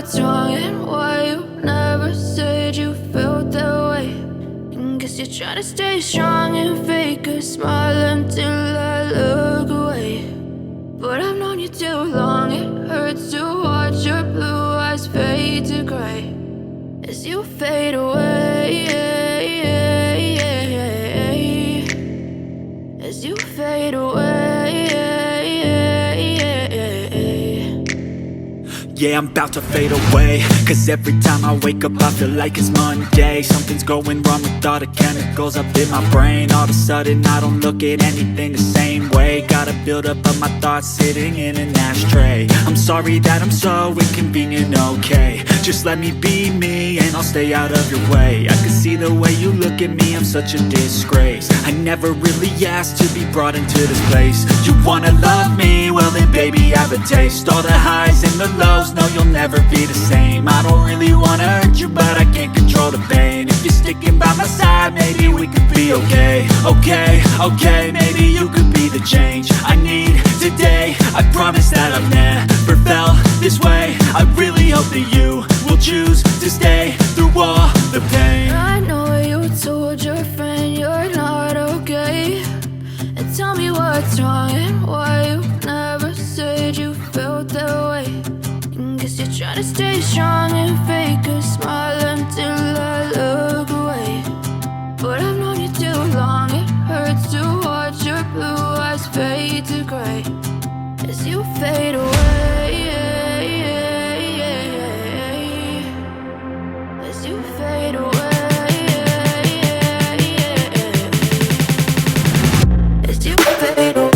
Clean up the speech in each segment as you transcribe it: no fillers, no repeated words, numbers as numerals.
what's wrong and why you never said you felt that way. And guess you're trying to stay strong and fake a smile until I look away. But I've known you too long, it hurts to watch your blue eyes fade to gray as you fade away, as you fade away. Yeah, I'm about to fade away, cause every time I wake up I feel like it's Monday. Something's going wrong with all the chemicals up in my brain. All of a sudden I don't look at anything the same way. Got a buildup of my thoughts sitting in an ashtray. I'm sorry that I'm so inconvenient, okay. Just let me be me and I'll stay out of your way. I can see the way you look at me, I'm such a disgrace. I never really asked to be brought into this place. You wanna love me? Well then baby I have a taste. All the highs and the lows, no, you'll never be the same. I don't really wanna hurt you, but I can't control the pain. If you're sticking by my side, maybe we could be okay. Okay, maybe you could be the change I need today. I promise that I've never felt this way. I really hope that you will choose to stay through all the pain. I know you told your friend you're not okay, and tell me what's wrong and why you never said you felt that way. Guess you're trying to stay strong and fake a smile until I look away. But I've known you too long, it hurts to watch your blue eyes fade to gray as you fade away, as you fade away, as you fade away.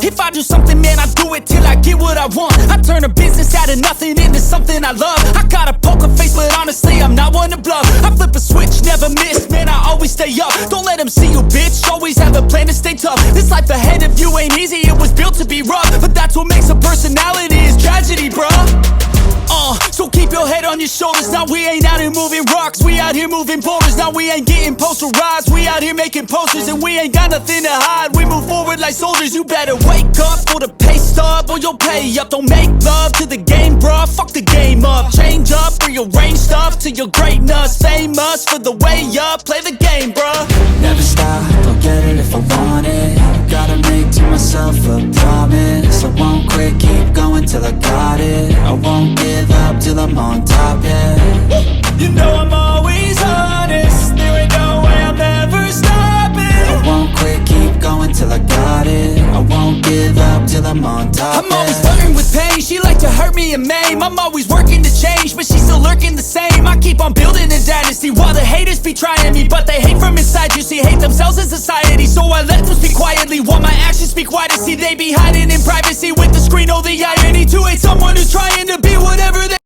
If I do something, man, I do it till I get what I want. I turn a business out of nothing into something I love. I got a poker face, but honestly, I'm not one to bluff. I flip a switch, never miss, man, I always stay up. Don't let them see you, bitch, always have a plan to stay tough. This life ahead of you ain't easy, it was built to be rough. But that's what makes a personality, is tragedy, bruh. So keep your head on on your shoulders. Now we ain't out here moving rocks, we out here moving boulders. Now we ain't getting posterized, we out here making posters. And we ain't got nothing to hide, we move forward like soldiers. You better wake up for the pay stub, or you'll pay up. Don't make love to the game, bruh, fuck the game up. Change up, rearrange stuff to your greatness. Famous for the way up, play the game, bruh. Never stop, I'll get it if I want it. Gotta make to myself a promise. I won't quit, keep going till I got it. I won't give up till I'm on top, yeah. You know I'm always honest, there ain't no way I'm ever stopping. I won't quit, keep going till I got it. I won't give up till I'm on top, I'm always flirting with pain, she like to hurt me and maim. I'm always working to change, but she's still lurking the same. I keep on building a dynasty while the haters be trying me. But they hate from inside, you see, hate themselves in society. So I let them speak quietly while my actions speak wider. See, they be hiding in privacy with the screen, oh the irony. To hate someone who's trying to be